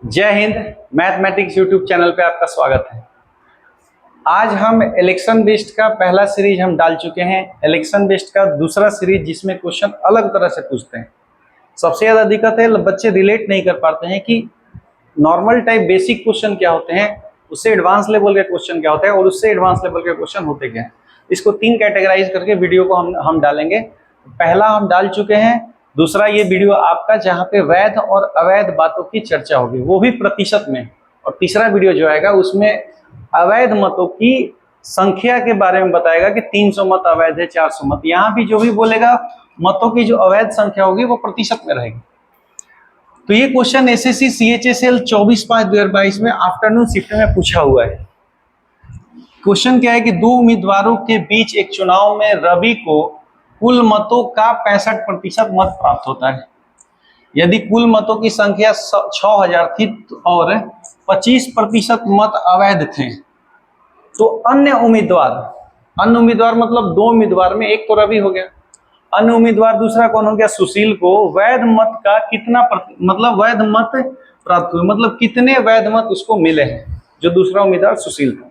जय Hind. Mathematics YouTube channel पे आपका स्वागत है। आज हम इलेक्शन बेस्ड का पहला सीरीज हम डाल चुके हैं। इलेक्शन बेस्ड का दूसरा सीरीज जिसमें क्वेश्चन अलग तरह से पूछते हैं। सबसे ज़्यादा दिक्कत है बच्चे रिलेट नहीं कर पाते हैं कि नॉर्मल टाइप बेसिक क्वेश्चन क्या होते हैं, उससे एडवांस लेवल के क्वेश्चन क्या होते हैं और उससे एडवांस लेवल के क्वेश्चन होते क्या हैं। इसको तीन कैटेगराइज करके वीडियो को हम डालेंगे। पहला हम डाल चुके हैं, दूसरा ये वीडियो आपका जहाँ पे वैध और अवैध बातों की चर्चा होगी वो भी प्रतिशत में, और तीसरा वीडियो जो आएगा उसमें अवैध मतों की संख्या के बारे में बताएगा कि 300 मत अवैध है, 400 मत। यहाँ भी जो भी बोलेगा मतों की जो अवैध संख्या होगी वो प्रतिशत में रहेगी। तो ये क्वेश्चन एसएससी CHSL 24/5/2022 में आफ्टरनून शिफ्ट में पूछा हुआ है। क्वेश्चन क्या है कि दो उम्मीदवारों के बीच एक चुनाव में रवि को कुल मतों का 65% मत प्राप्त होता है। यदि कुल मतों की संख्या 6000 थी और 25% मत अवैध थे तो अन्य उम्मीदवार मतलब दो उम्मीदवार में एक तो रवि हो गया, अन्य उम्मीदवार दूसरा कौन हो गया, सुशील को वैध मत का कितना वैध मत प्राप्त हुए, मतलब कितने वैध मत उसको मिले हैं जो दूसरा उम्मीदवार सुशील को।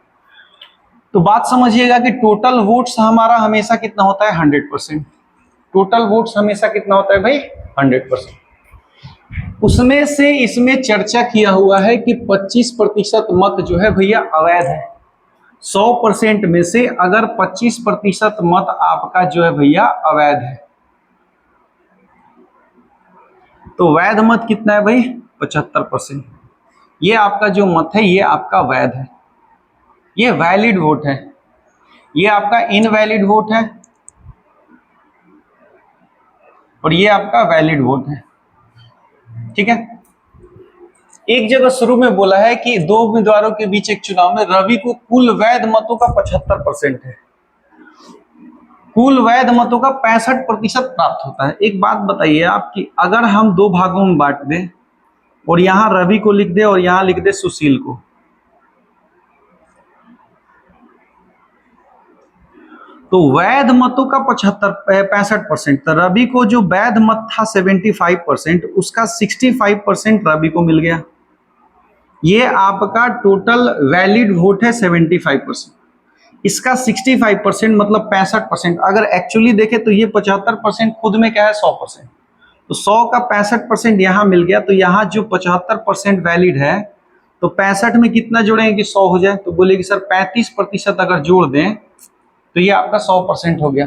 तो बात समझिएगा कि टोटल वोट्स हमारा हमेशा कितना होता है 100%। टोटल वोट्स हमेशा कितना होता है भाई 100%। उसमें से इसमें चर्चा किया हुआ है कि 25% मत जो है भैया अवैध है। 100% में से अगर 25% मत आपका जो है भैया अवैध है तो वैध मत कितना है भाई 75%। ये आपका जो मत है ये आपका वैध है, ये वैलिड वोट है। ये आपका इनवैलिड वोट है और ये आपका वैलिड वोट है। ठीक है। एक जगह शुरू में बोला है कि दो उम्मीदवारों के बीच एक चुनाव में रवि को कुल वैध मतों का 75% है, कुल वैध मतों का 65% प्राप्त होता है। एक बात बताइए आप कि अगर हम दो भागों में बांट दें और यहां रवि को लिख दे और यहां लिख दे सुशील को, तो वैध मतों का 65%, तो रवि को जो वैध मत था 75%, उसका 65% रवि को मिल गया। ये आपका टोटल वैलिड वोट है 75%, इसका 65% मतलब 65%। अगर एक्चुअली देखे तो ये 75% खुद में क्या है 100%, तो 100 का 65% यहाँ मिल गया। तो यहाँ जो 75% वैलिड है तो 65 में कितना जोड़ेंगे कि 100 हो जाए, तो बोले कि सर 35% अगर जोड़ दें तो ये आपका 100% हो गया।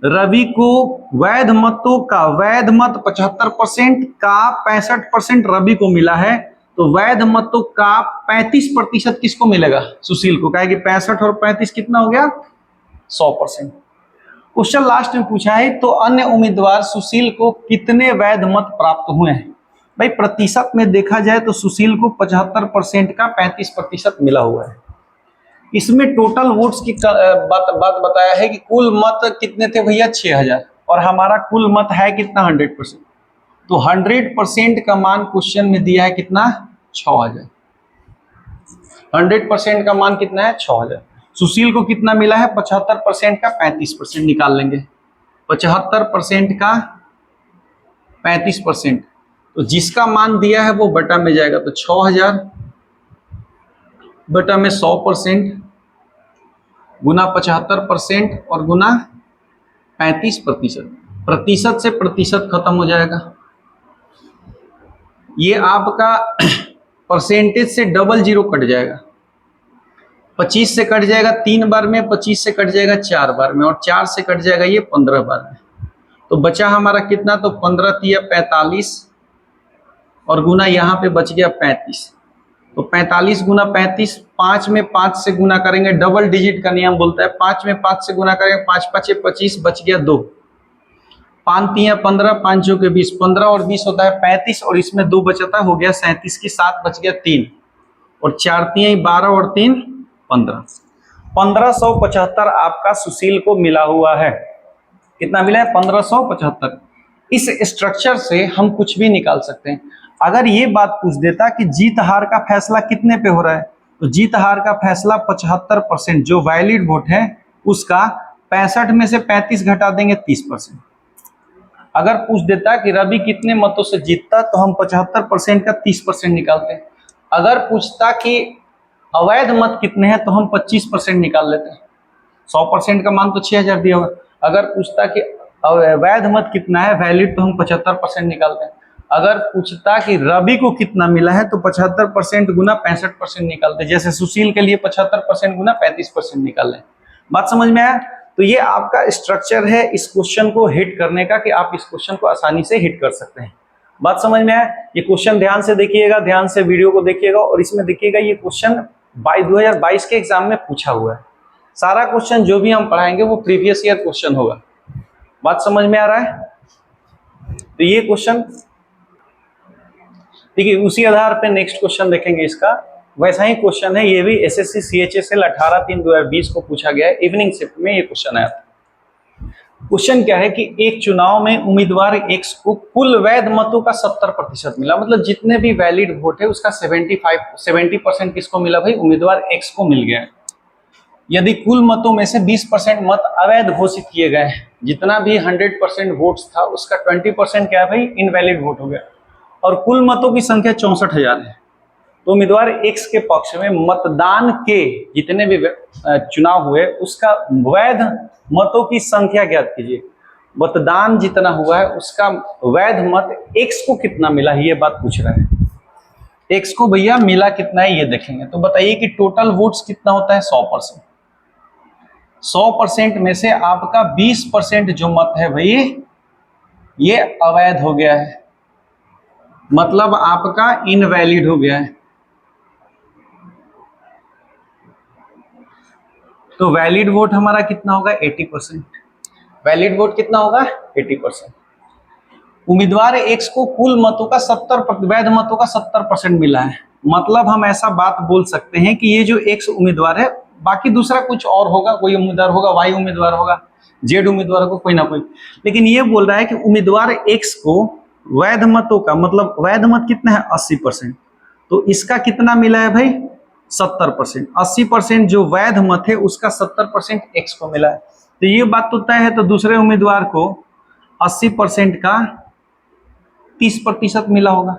रवि को वैध मतों का वैध मत 75% का 65% रवि को मिला है, तो वैध मतों का 35% किसको मिलेगा सुशील को, कहे कि 65 और 35 कितना हो गया 100%। क्वेश्चन लास्ट में पूछा है तो अन्य उम्मीदवार सुशील को कितने वैध मत प्राप्त हुए हैं। भाई प्रतिशत में देखा जाए तो सुशील को 75% का 35% मिला हुआ है। इसमें टोटल वोट्स की बात बताया है कि कुल मत कितने थे भैया 6000 और हमारा कुल मत है कितना 100%, तो 100% का मान क्वेश्चन में दिया है कितना 6000। 100% का मान कितना है 6000। सुशील को कितना मिला है 75% का 35% निकाल लेंगे। 75% का 35%, तो जिसका मान दिया है वो बटा में जाएगा, तो 6000 बटा में 100% गुना 75% और गुना 35%। प्रतिशत से प्रतिशत खत्म हो जाएगा। ये आपका परसेंटेज से डबल जीरो कट जाएगा। 25 से कट जाएगा 3 बार में, 25 से कट जाएगा 4 बार में और 4 से कट जाएगा ये 15 बार में। तो बचा हमारा कितना, तो 15 तिया 45 और गुना यहाँ पे बच गया 35, तो 45 गुना 35, 5 में 5 से गुना करेंगे, डबल डिजिट का नियम बोलता है, 5 में 5 से गुना करेंगे, 5 5 25, बच गया 2, 5 तिया 15, 5 जो के 20, 15 और 20 होता है 35 और इसमें 2 बचता हो गया 37 की 7 बच गया 3 और 4 तिया 12 और 3 15। 1575 आपका सुशील को मिला हुआ है। कितना मिला है 1575। इस स्ट्रक्चर से हम कुछ भी निकाल सकते हैं। अगर ये बात पूछ देता कि जीत हार का फैसला कितने पे हो रहा है, तो जीत हार का फैसला 75% जो वैलिड वोट है उसका 65 में से 35 घटा देंगे 30%। अगर पूछ देता कि रवि कितने मतों से जीतता तो हम 75% का 30% निकालते हैं। अगर पूछता कि अवैध मत कितने हैं तो हम 25% निकाल लेते हैं। 100% का मान तो 6000 दिया होगा। अगर पूछता कि अवैध मत कितना है वैलिड, तो हम 75% निकालते हैं। अगर पूछता कि रवि को कितना मिला है तो 75% गुना 65% निकालते हैं। जैसे सुशील के लिए 75% गुना 35% निकाल लें। बात समझ में आया? तो ये आपका स्ट्रक्चर है इस क्वेश्चन को हिट करने का, कि आप इस क्वेश्चन को आसानी से हिट कर सकते हैं। बात समझ में आया? ये क्वेश्चन ध्यान से देखिएगा, ध्यान से वीडियो को देखिएगा, और इसमें देखिएगा ये क्वेश्चन 2022 के एग्जाम में पूछा हुआ है। सारा क्वेश्चन जो भी हम पढ़ाएंगे वो प्रीवियस ईयर क्वेश्चन होगा। बात समझ में आ रहा है? तो ये क्वेश्चन देखिए, उसी आधार पे नेक्स्ट क्वेश्चन देखेंगे। इसका वैसा ही क्वेश्चन है, ये भी एसएससी सीएचएसएल 18/3/2020 को पूछा गया है। इवनिंग शिफ्ट में ये क्वेश्चन आया था। क्वेश्चन क्या है कि एक चुनाव में उम्मीदवार एक्स को कुल वैध मतों का 70% मिला, मतलब जितने भी वैलिड वोट है उसका 70% किसको मिला भाई? उम्मीदवार एक्स को मिल गया। यदि कुल मतों में से 20% मत अवैध घोषित किए गए, जितना भी 100% वोट्स था उसका 20% क्या है भाई? इनवैलिड वोट हो गया, और कुल मतों की संख्या 64,000 है। तो उम्मीदवार एक्स के पक्ष में मतदान के जितने भी चुनाव हुए उसका वैध मतों की संख्या ज्ञात कीजिए। मतदान जितना हुआ है उसका वैध मत एक्स को कितना मिला है, ये बात पूछ रहा है। एक्स को भैया मिला कितना है ये देखेंगे। तो बताइए कि टोटल वोट्स कितना होता है? 100%। 100% में से आपका 20% जो मत है भाई ये अवैध हो गया है, मतलब आपका इनवैलिड हो गया है। तो वैलिड वोट हमारा कितना होगा? 80%। वैलिड वोट कितना होगा? 80%। उम्मीदवार एक्स को कुल मतों का 70% वैध मतों का 70% मिला है, मतलब हम ऐसा बात बोल सकते हैं कि ये जो एक्स उम्मीदवार है, बाकी दूसरा कुछ और होगा, कोई उम्मीदवार होगा, वाई उम्मीदवार होगा, जेड उम्मीदवार होगा, कोई ना कोई, लेकिन ये बोल रहा है कि उम्मीदवार एक्स को वैध मतों का, मतलब वैध मत कितना है? 80%। तो इसका कितना मिला है भाई? 70%। 80% जो वैध मत है उसका 70% एक्स को मिला है। तो ये बात तो तय है, तो दूसरे उम्मीदवार को 80% का 30% मिला होगा।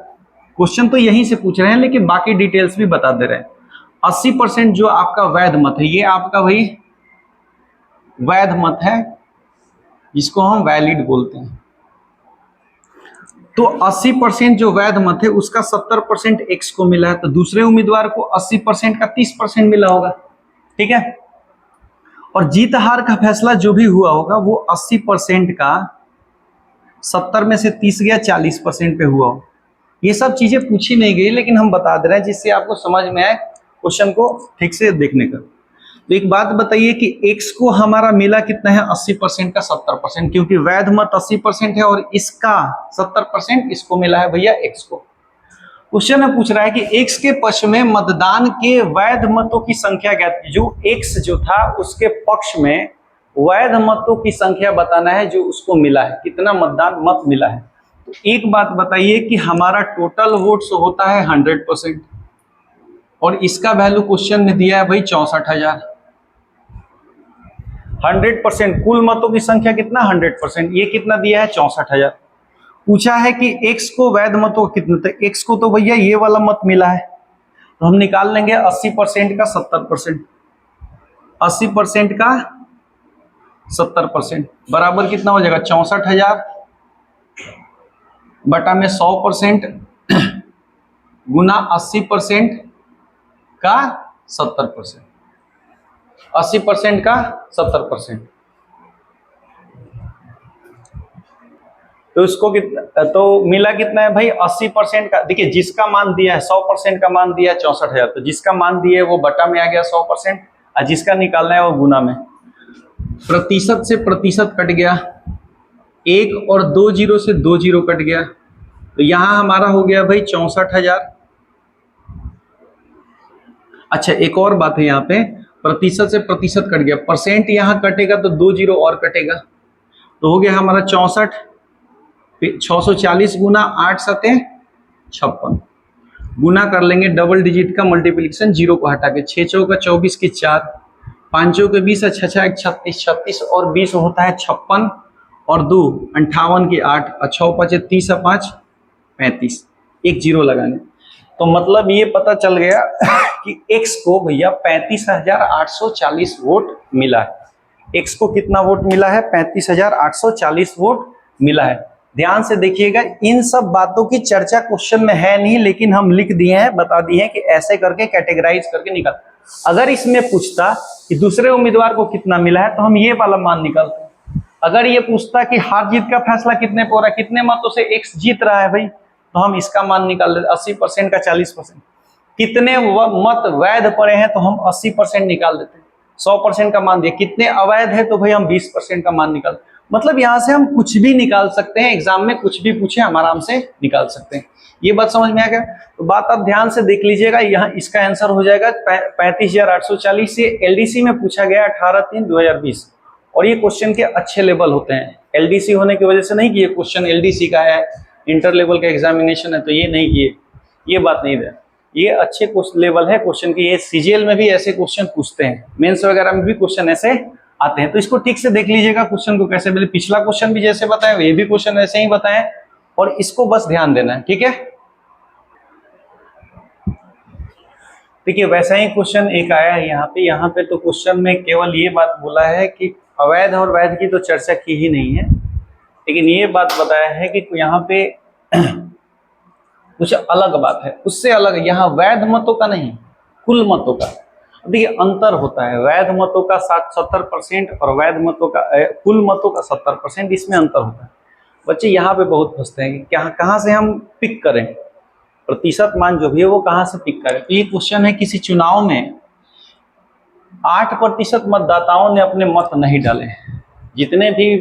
क्वेश्चन तो यहीं से पूछ रहे हैं, लेकिन बाकी डिटेल्स भी बता दे रहे हैं। 80% जो आपका वैध मत है ये आपका भाई वैध मत है, जिसको हम वैलिड बोलते हैं। तो 80% जो वैध मत है उसका 70% एक्स को मिला है, तो दूसरे उम्मीदवार को 80% का 30% मिला होगा। ठीक है, और जीत हार का फैसला जो भी हुआ होगा वो 80% का 70 में से 30 गया, 40% पे हुआ हो। ये सब चीजें पूछी नहीं गई, लेकिन हम बता दे रहे हैं जिससे आपको समझ में आए क्वेश्चन को ठीक से देखने का। तो एक बात बताइए कि x को हमारा मिला कितना है? 80% का 70%, क्योंकि वैध मत 80% है और इसका 70% इसको मिला है भैया x को। क्वेश्चन में पूछ रहा है कि x के पक्ष में मतदान के वैध मतों की संख्या ज्ञात कीजिए। जो x जो था उसके पक्ष में वैध मतों की संख्या बताना है जो उसको मिला है, कितना मतदान मत मिला है। तो एक बात बताइए कि हमारा टोटल वोट्स होता है 100%, और इसका वैल्यू क्वेश्चन में दिया है भाई 64,000। 100% कुल मतों की संख्या कितना? 100%। ये कितना दिया है? 64,000। पूछा है कि x को वैध मतों कितने, तो x को तो भैया ये वाला मत मिला है, तो हम निकाल लेंगे 80% का 70%। 80% का 70% बराबर कितना हो जाएगा? 64,000 बटा में 100% गुना 80% का 70%। 80% का 70%, तो इसको कितना, तो मिला कितना है भाई? 80% का। देखिए जिसका मान दिया है 100% का मान दिया है 64,000, तो जिसका मान दिया है वो बटा में आ गया 100%, और जिसका निकालना है वो गुना में। प्रतिशत से प्रतिशत कट गया, 1 और 2 जीरो से 2 जीरो कट गया, तो यहां हमारा हो गया भाई 64,000। अच्छा एक और बात है, यहाँ पे प्रतिशत से प्रतिशत कट गया, परसेंट यहाँ कटेगा तो 2 जीरो और कटेगा, तो हो गया हमारा 64। 640 गुना 8 सते 56, गुना कर लेंगे डबल डिजिट का मल्टीप्लिकेशन, जीरो को हटा के, 6 चौका 24 की 4, 5 के 20, 6 6 36, 36 और 20 होता है 56, और 2 58 की 8 और 6 5 30 और 5 35, एक जीरो लगाने। तो मतलब ये पता चल गया कि x को भैया 35,840 वोट मिला है। x को कितना वोट मिला है? 35,840 वोट मिला है। ध्यान से देखिएगा, इन सब बातों की चर्चा क्वेश्चन में है नहीं, लेकिन हम लिख दिए हैं, बता दिए हैं कि ऐसे करके कैटेगराइज करके निकाल। अगर इसमें पूछता कि दूसरे उम्मीदवार को कितना मिला है तो हम ये वाला मान निकालते हैं। अगर ये पूछता कि हार जीत का फैसला कितने पे हो रहा है, कितने मतों से x जीत रहा है भाई, तो हम इसका मान निकाल लेते, 80% का 40%। कितने मत वैध पड़े हैं तो हम 80% निकाल देते हैं। 100% का मान दिया, कितने अवैध है तो भाई हम 20% का मान निकाल। मतलब यहाँ से हम कुछ भी निकाल सकते हैं, एग्जाम में कुछ भी पूछे हम आराम से निकाल सकते हैं। ये बात समझ में आ गया? तो बात आप ध्यान से देख लीजिएगा, यहाँ इसका आंसर हो जाएगा 35,840 से। एलडीसी में पूछा गया 18/3/2020, और ये क्वेश्चन के अच्छे लेवल होते हैं। एलडीसी होने की वजह से नहीं कि ये क्वेश्चन एलडीसी का है, इंटर लेवल का एग्जामिनेशन है तो ये नहीं किए, ये बात नहीं है। ये अच्छे लेवल है क्वेश्चन की। ये सीजीएल में भी ऐसे क्वेश्चन पूछते हैं, मेंस वगैरह में भी क्वेश्चन ऐसे आते हैं। तो इसको ठीक से देख लीजिएगा क्वेश्चन को कैसे मिले। पिछला क्वेश्चन भी जैसे बताया ये भी क्वेश्चन ऐसे ही बताएं, और इसको बस ध्यान देना है, ठीक है। देखिए वैसा ही क्वेश्चन एक आया है यहाँ पे तो क्वेश्चन में केवल ये बात बोला है कि अवैध और वैध की तो चर्चा की ही नहीं है, लेकिन ये बात बताया है कि यहाँ पे कुछ अलग बात है, उससे अलग। यहाँ वैध मतों का नहीं, कुल मतों का। देखिए अंतर होता है, वैध मतों का 70% और वैध मतों का कुल मतों का 70%, इसमें अंतर होता है। बच्चे यहाँ पे बहुत फंसते हैं कि कहाँ से हम पिक करें, प्रतिशत मान जो भी है वो कहाँ से पिक करें। तो ये क्वेश्चन है, किसी चुनाव में 8% मतदाताओं ने अपने मत नहीं डाले। जितने भी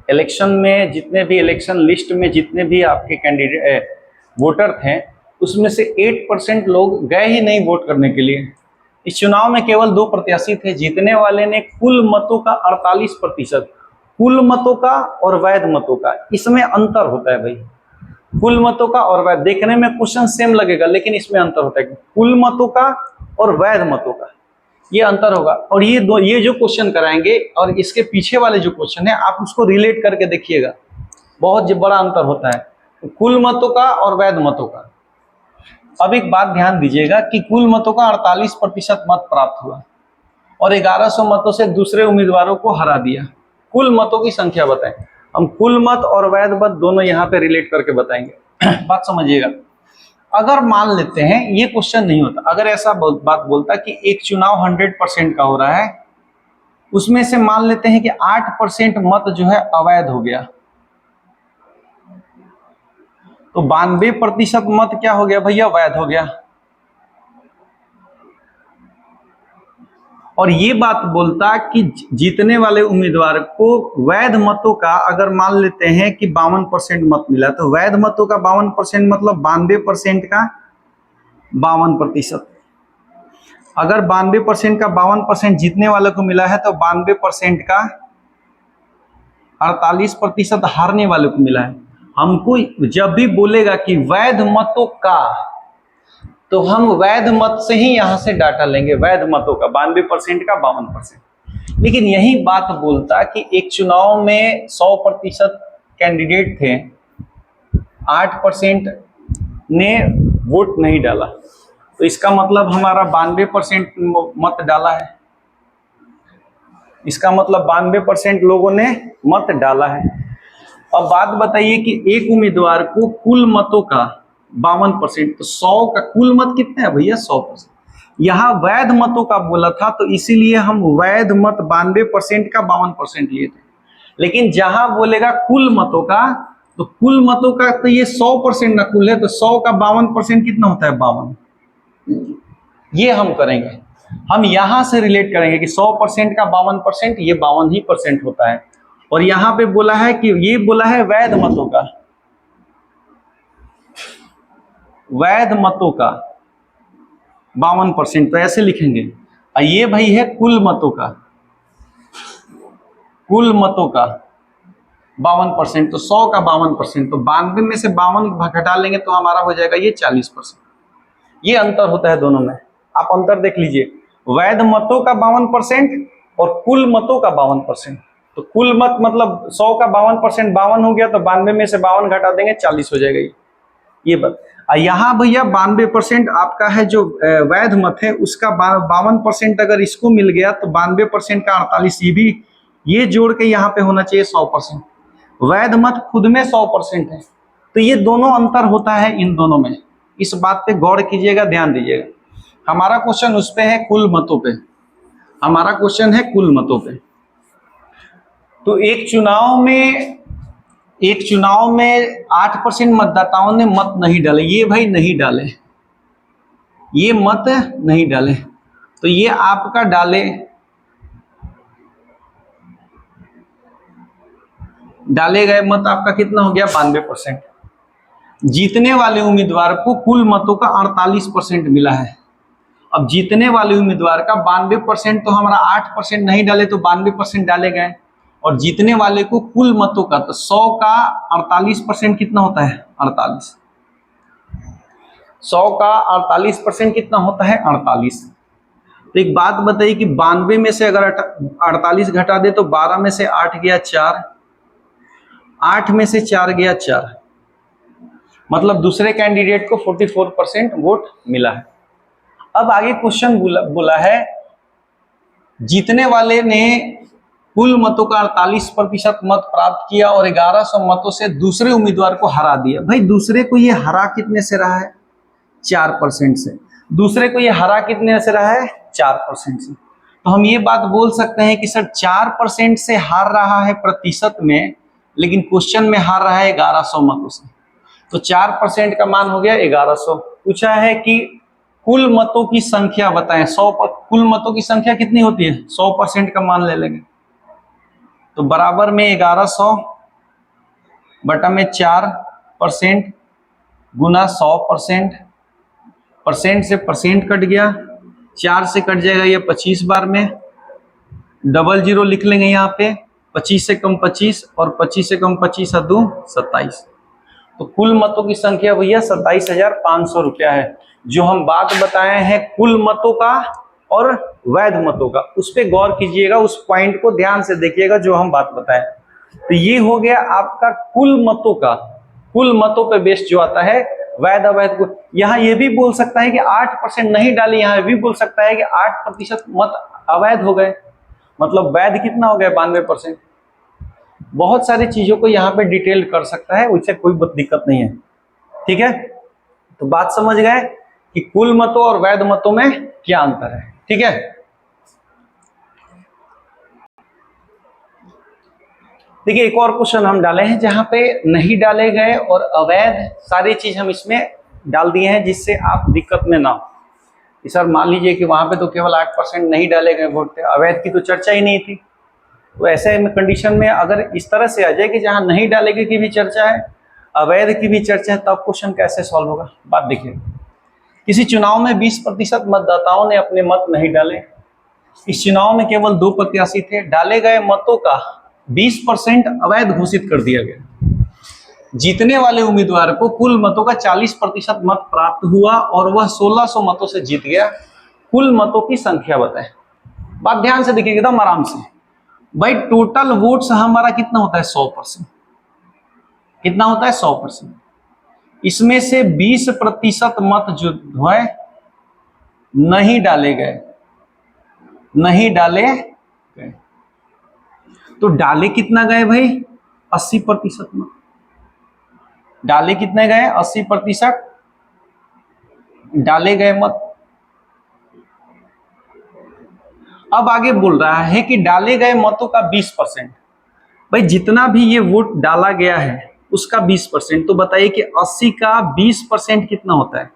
इलेक्शन में, जितने भी इलेक्शन लिस्ट में जितने भी आपके कैंडिडेट वोटर थे, उसमें से 8% लोग गए ही नहीं वोट करने के लिए। इस चुनाव में केवल 2 प्रत्याशी थे, जीतने वाले ने कुल मतों का 48%। कुल मतों का और वैध मतों का इसमें अंतर होता है भाई। कुल मतों का और वैध, देखने में क्वेश्चन सेम लगेगा लेकिन इसमें अंतर होता है। कुल मतों का और वैध मतों का ये अंतर होगा। और ये जो क्वेश्चन कराएंगे और इसके पीछे वाले जो क्वेश्चन है आप उसको रिलेट करके देखिएगा, बहुत बड़ा अंतर होता है कुल मतों का और वैध मतों का। अब एक बात ध्यान दीजिएगा कि कुल मतों का 48% मत प्राप्त हुआ और 1100 मतों से दूसरे उम्मीदवारों को हरा दिया। कुल मतों की संख्या बताएं। हम कुल मत और वैध मत दोनों यहाँ पे रिलेट करके बताएंगे। बात समझिएगा। अगर मान लेते हैं ये क्वेश्चन नहीं होता, अगर ऐसा बात बोलता कि एक चुनाव 100% का हो रहा है, उसमें से मान लेते हैं कि 8% मत जो है अवैध हो गया, तो 92% मत क्या हो गया भैया? वैध हो गया। और ये बात बोलता कि जीतने वाले उम्मीदवार को वैध मतों का अगर मान लेते हैं कि 52% मत मिला, तो वैध मतों का 52% मतलब 92% का 52%। अगर 92% का 52% जीतने वाले को मिला है तो 92% का 48% हारने वाले को मिला है। हमको जब भी बोलेगा कि वैध मतों का, तो हम वैध मत से ही यहां से डाटा लेंगे, वैध मतों का 92% का 52%। लेकिन यही बात बोलता कि एक चुनाव में 100% कैंडिडेट थे, 8% ने वोट नहीं डाला, तो इसका मतलब हमारा 92% मत डाला है। इसका मतलब 92% लोगों ने मत डाला है। अब बात बताइए कि एक उम्मीदवार को कुल मतों का 52%, तो 100 का कुल मत कितने है भैया? 100%। यहाँ वैध मतों का बोला था तो इसीलिए हम वैध मत 92% का 52% लिए थे। लेकिन जहां बोलेगा कुल मतों का, तो कुल मतों का तो ये 100% ना कुल है, तो 100 का 52% कितना होता है? 52। ये हम करेंगे, हम यहां से रिलेट करेंगे कि 100% का 52% ये 52 ही % होता है। और यहां पे बोला है कि ये बोला है वैध मतों का, वैध मतों का 52%, तो ऐसे लिखेंगे। और ये भाई है कुल मतों का, कुल मतों का 52%, तो 100 का 52%, तो 92 में से 52 घटा लेंगे तो हमारा हो जाएगा ये 40%। ये अंतर होता है दोनों में, आप अंतर देख लीजिए। वैध मतों का 52% और कुल मतों का 52%। तो कुल मत मतलब 100 का 52% 52 हो गया, तो 92 में से 52 घटा देंगे 40 हो जाएगा ये बात। यहाँ भैया 92% आपका है जो वैध मत है उसका 52% अगर इसको मिल गया तो 92% का 48 ये जोड़ के यहाँ पे होना चाहिए 100%। वैध मत खुद में 100% है, तो ये दोनों अंतर होता है इन दोनों में। इस बात पे गौर कीजिएगा, ध्यान दीजिएगा। हमारा क्वेश्चन उस पे है कुल मतों पे, हमारा क्वेश्चन है कुल मतों पे। तो एक चुनाव में 8% मतदाताओं ने मत नहीं डाले, ये भाई नहीं डाले, ये मत नहीं डाले, तो ये आपका डाले गए मत आपका कितना हो गया 92%। जीतने वाले उम्मीदवार को कुल मतों का 48% मिला है। अब जीतने वाले उम्मीदवार का 92%, तो हमारा 8% नहीं डाले तो 92% डाले गए, और जीतने वाले को कुल मतों का तो 100 का 48% कितना होता है 48। 100 का 48% कितना होता है 48। तो एक बात बताइए कि 92 में से अगर 48 घटा दे तो 12 में से 8 गया 4, 8 में से 4 गया 4, मतलब दूसरे कैंडिडेट को 44% वोट मिला है। अब आगे क्वेश्चन बोला है जीतने वाले ने कुल मतों का 48% मत प्राप्त किया और 1100 मतों से दूसरे उम्मीदवार को हरा दिया। भाई दूसरे को ये हरा कितने से रहा है 4% से, दूसरे को ये हरा कितने से रहा है 4% से। तो हम ये बात बोल सकते हैं कि सर 4% से हार रहा है प्रतिशत में, लेकिन क्वेश्चन में हार रहा है 1100 मतों से, तो 4% का मान हो गया 1100। पूछा है कि कुल मतों की संख्या बताएं, 100 कुल मतों की संख्या कितनी होती है 100% का मान ले लेंगे, तो बराबर में 1100 बटा में 4% गुना 100%, परसेंट से परसेंट कट गया, 4 से कट जाएगा ये 25 बार में, डबल जीरो लिख लेंगे यहाँ पे, 25 से कम 25 और 25 से कम 25 है 2 27। तो कुल मतों की संख्या भैया 27,500 रुपया है। जो हम बात बताए हैं कुल मतों का और वैध मतों का, उस पर गौर कीजिएगा, उस पॉइंट को ध्यान से देखिएगा जो हम बात बताएं। तो ये हो गया आपका कुल मतों का, कुल मतों पे बेस्ड जो आता है वैध अवैध को। यहाँ ये भी बोल सकता है कि 8% नहीं डाली, यहाँ भी बोल सकता है कि 8% मत अवैध हो गए, मतलब वैध कितना हो गया 92%। बहुत सारी चीजों को यहाँ पे डिटेल कर सकता है, उससे कोई दिक्कत नहीं है। ठीक है, तो बात समझ गए कि कुल मतों और वैध मतों में क्या अंतर है। ठीक है, देखिए एक और क्वेश्चन हम डाले हैं जहां पे नहीं डाले गए और अवैध सारी चीज हम इसमें डाल दिए हैं, जिससे आप दिक्कत में ना हो। सर मान लीजिए कि वहां पे तो केवल 8% नहीं डाले गए वोट थे, अवैध की तो चर्चा ही नहीं थी, तो ऐसे में कंडीशन में अगर इस तरह से आ जाए कि जहां नहीं डाले गए की भी चर्चा है, अवैध की भी चर्चा है, तब क्वेश्चन कैसे सॉल्व होगा। बात देखिए, किसी चुनाव में 20% मतदाताओं ने अपने मत नहीं डाले। इस चुनाव में केवल 2 प्रत्याशी थे, डाले गए मतों का 20% अवैध घोषित कर दिया गया। जीतने वाले उम्मीदवार को कुल मतों का 40% मत प्राप्त हुआ और वह 1600 मतों से जीत गया। कुल मतों की संख्या बताएं। बात ध्यान से देखिए एकदम आराम से। भाई टोटल वोट्स हमारा कितना होता है 100%, कितना होता है 100%। इसमें से 20% मत जो है नहीं डाले गए, नहीं डाले गए, तो डाले कितना गए भाई 80% मत, डाले कितने गए 80% डाले गए मत। अब आगे बोल रहा है कि डाले गए मतों का 20%, भाई जितना भी ये वोट डाला गया है उसका 20%, तो बताइए कि 80 का 20% कितना होता है।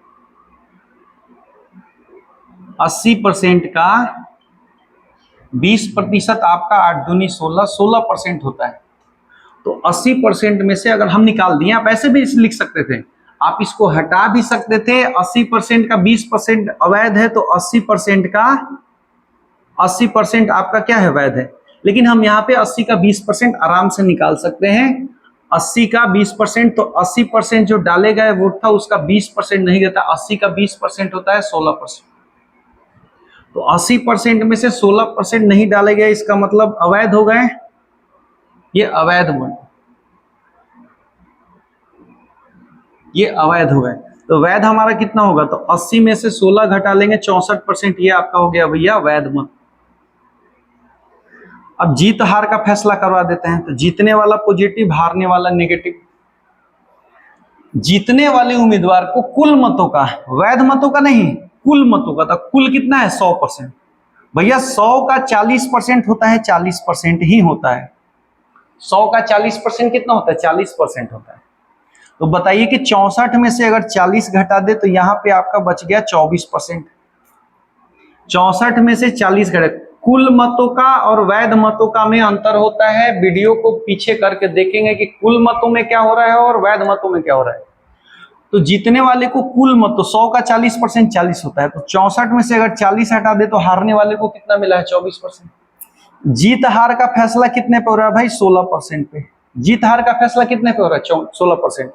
80% का 20% आपका 8 दूनी 16, 16% होता है। तो 80% में से अगर हम निकाल दिए, आप ऐसे भी लिख सकते थे, आप इसको हटा भी सकते थे। 80% का 20% अवैध है, तो 80% का 80% आपका क्या है वैध है, लेकिन हम यहाँ पे 80 का 20% आराम से निकाल सकते हैं। 80 का 20%, तो 80% जो डाले गए वोट था उसका 20% नहीं रहता, 80 का 20% होता है 16%। तो 80% में से 16% नहीं डाले गए, इसका मतलब अवैध हो गए। ये अवैध मत, ये अवैध हो गए। तो वैध हमारा कितना होगा, तो 80 में से 16 घटा लेंगे 64%, ये आपका हो गया भैया वैध मत। अब जीत हार का फैसला करवा देते हैं, तो जीतने वाला पॉजिटिव, हारने वाला नेगेटिव। जीतने वाले उम्मीदवार को कुल मतों का, वैध मतों का नहीं, कुल मतों का, तो कुल कितना है 100%। भैया 100 का 40% होता है, 40% ही होता है। 100 का 40% कितना होता है, 40% होता है। तो बताइए कि 64 में से अगर 40 घटा दे तो यहां पे आपका बच गया 24%। 64 में से 40 घटे, कुल मतों का और वैध मतों का में अंतर होता है। वीडियो को पीछे करके देखेंगे कि कुल मतों में क्या हो रहा है और वैध मतों में क्या हो रहा है। तो जीतने वाले को कुल मत, तो 100 का 40% 40 होता है, तो 64 में से अगर 40 हटा दे तो हारने वाले को कितना मिला है, 24%। जीत हार का फैसला कितने पे हो रहा है भाई, 16% पे। जीत हार का फैसला कितने पे हो रहा है, 16%।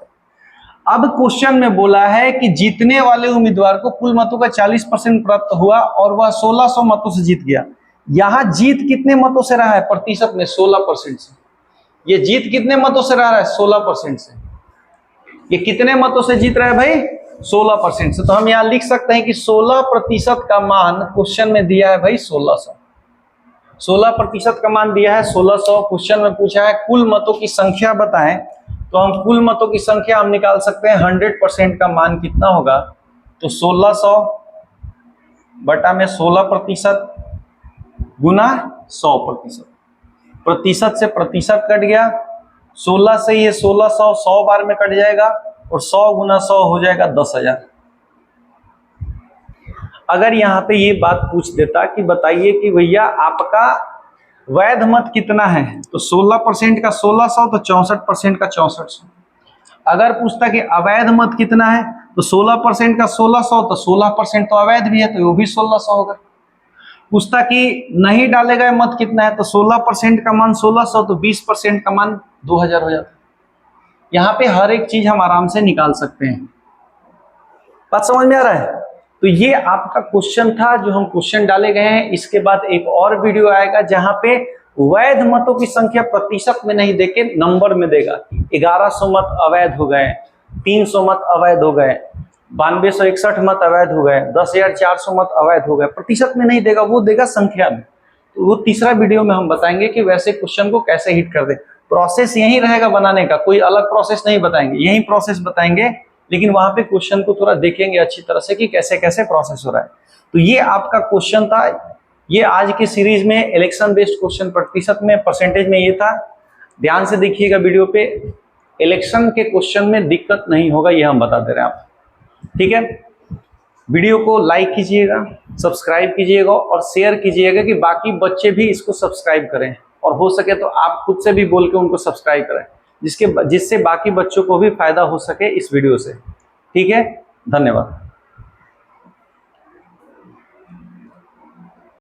अब क्वेश्चन में बोला है कि जीतने वाले उम्मीदवार को कुल मतों का 40% प्राप्त हुआ और वह 1600 मतों से जीत गया। यहां जीत कितने मतों से रहा है, प्रतिशत में 16% से। ये जीत कितने मतों से रहा है, 16% से। ये कितने मतों से जीत रहा है भाई, 16% से। तो हम यहां लिख सकते हैं कि 16% का मान क्वेश्चन में दिया है भाई 1600। 16% का मान दिया है 1600। क्वेश्चन में पूछा है कुल मतों की संख्या बताएं, तो हम कुल मतों की संख्या हम निकाल सकते हैं। 100% का मान कितना होगा, तो 1600 बटा में 16% गुना 100%। प्रतिशत से प्रतिशत कट गया, 16 से ये 1600 100 बार में कट जाएगा और 100 गुना 100 हो जाएगा 10,000। अगर यहाँ पे ये बात पूछ देता कि बताइए कि भैया आपका वैध मत कितना है, तो 16% का 1600, तो 64% का 6400। अगर पूछता कि अवैध मत कितना है, तो 16% का 1600, तो 16% तो अवैध भी है, तो वो भी 1600 होगा। पूछता कि नहीं डाले गए मत कितना है, तो 16% का मान 1600, तो 20% का मान 2000 हो जाता है। यहाँ पे हर एक चीज हम आराम से निकाल सकते हैं। बात समझ में आ रहा है। तो ये आपका क्वेश्चन था जो हम क्वेश्चन डाले गए हैं। इसके बाद एक और वीडियो आएगा जहां पे वैध मतों की संख्या प्रतिशत में नहीं देके नंबर में देगा। 1100 मत अवैध हो गए, 300 मत अवैध हो गए, 9261 मत अवैध हो गए, 10,400 मत अवैध हो गए। प्रतिशत में नहीं देगा, वो देगा संख्या में। तो वो तीसरा वीडियो में हम बताएंगे कि वैसे क्वेश्चन को कैसे हिट कर दे। प्रोसेस यही रहेगा बनाने का, कोई अलग प्रोसेस नहीं बताएंगे, यही प्रोसेस बताएंगे, लेकिन वहां पे क्वेश्चन को थोड़ा देखेंगे अच्छी तरह से कि कैसे कैसे प्रोसेस हो रहा है। तो ये आपका क्वेश्चन था। ये आज के सीरीज में इलेक्शन बेस्ड क्वेश्चन प्रतिशत में, परसेंटेज में ये था। ध्यान से देखिएगा वीडियो पे, इलेक्शन के क्वेश्चन में दिक्कत नहीं होगा, ये हम बता दे रहे हैं आप। ठीक है, वीडियो को लाइक कीजिएगा, सब्सक्राइब कीजिएगा और शेयर कीजिएगा कि बाकी बच्चे भी इसको सब्सक्राइब करें, और हो सके तो आप खुद से भी बोल के उनको सब्सक्राइब करें, जिससे बाकी बच्चों को भी फायदा हो सके इस वीडियो से। ठीक है, धन्यवाद।